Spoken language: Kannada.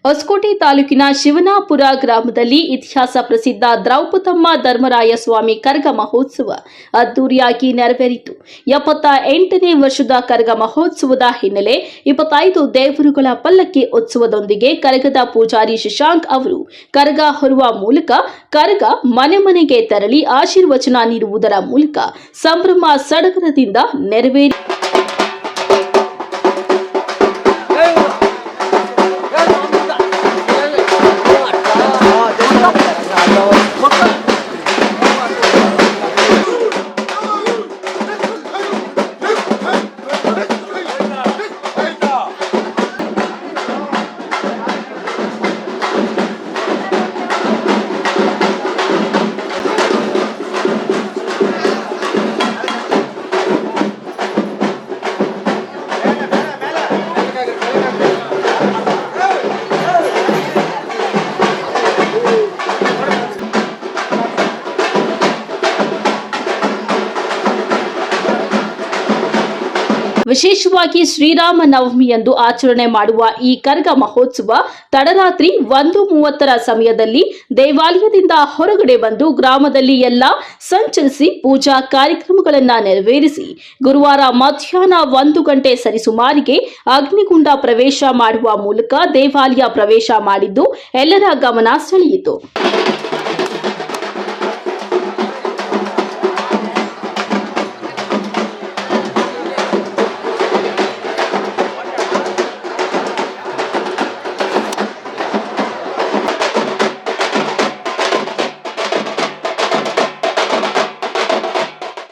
ಹೊಸಕೋಟೆ ತಾಲೂಕಿನ ಶಿವನಾಪುರ ಗ್ರಾಮದಲ್ಲಿ ಇತಿಹಾಸ ಪ್ರಸಿದ್ಧ ದ್ರೌಪದಮ್ಮ ಧರ್ಮರಾಯ ಸ್ವಾಮಿ ಕರಗ ಮಹೋತ್ಸವ ಅದ್ದೂರಿಯಾಗಿ ನೆರವೇರಿತು. 78ನೇ ವರ್ಷದ ಕರಗ ಮಹೋತ್ಸವದ ಹಿನ್ನೆಲೆ 25 ದೇವರುಗಳ ಪಲ್ಲಕ್ಕಿ ಉತ್ಸವದೊಂದಿಗೆ ಕರಗದ ಪೂಜಾರಿ ಶಶಾಂಕ್ ಅವರು ಕರಗ ಹೊರುವ ಮೂಲಕ ಕರಗ ಮನೆ ಮನೆಗೆ ತೆರಳಿ ಆಶೀರ್ವಚನ ನೀಡುವುದರ ಮೂಲಕ ಸಂಭ್ರಮ ಸಡಗರದಿಂದ ನೆರವೇರಿತು. ವಿಶೇಷವಾಗಿ ಶ್ರೀರಾಮ ನವಮಿಯಂದು ಆಚರಣೆ ಮಾಡುವ ಈ ಕರಗ ಮಹೋತ್ಸವ ತಡರಾತ್ರಿ 1:30ರ ಸಮಯದಲ್ಲಿ ದೇವಾಲಯದಿಂದ ಹೊರಗಡೆ ಬಂದು ಗ್ರಾಮದಲ್ಲಿ ಎಲ್ಲ ಸಂಚರಿಸಿ ಪೂಜಾ ಕಾರ್ಯಕ್ರಮಗಳನ್ನು ನೆರವೇರಿಸಿ ಗುರುವಾರ ಮಧ್ಯಾಹ್ನ 1 ಗಂಟೆ ಸರಿಸುಮಾರಿಗೆ ಅಗ್ನಿಗುಂಡ ಪ್ರವೇಶ ಮಾಡುವ ಮೂಲಕ ದೇವಾಲಯ ಪ್ರವೇಶ ಮಾಡಿದ್ದು ಎಲ್ಲರ ಗಮನ ಸೆಳೆಯಿತು.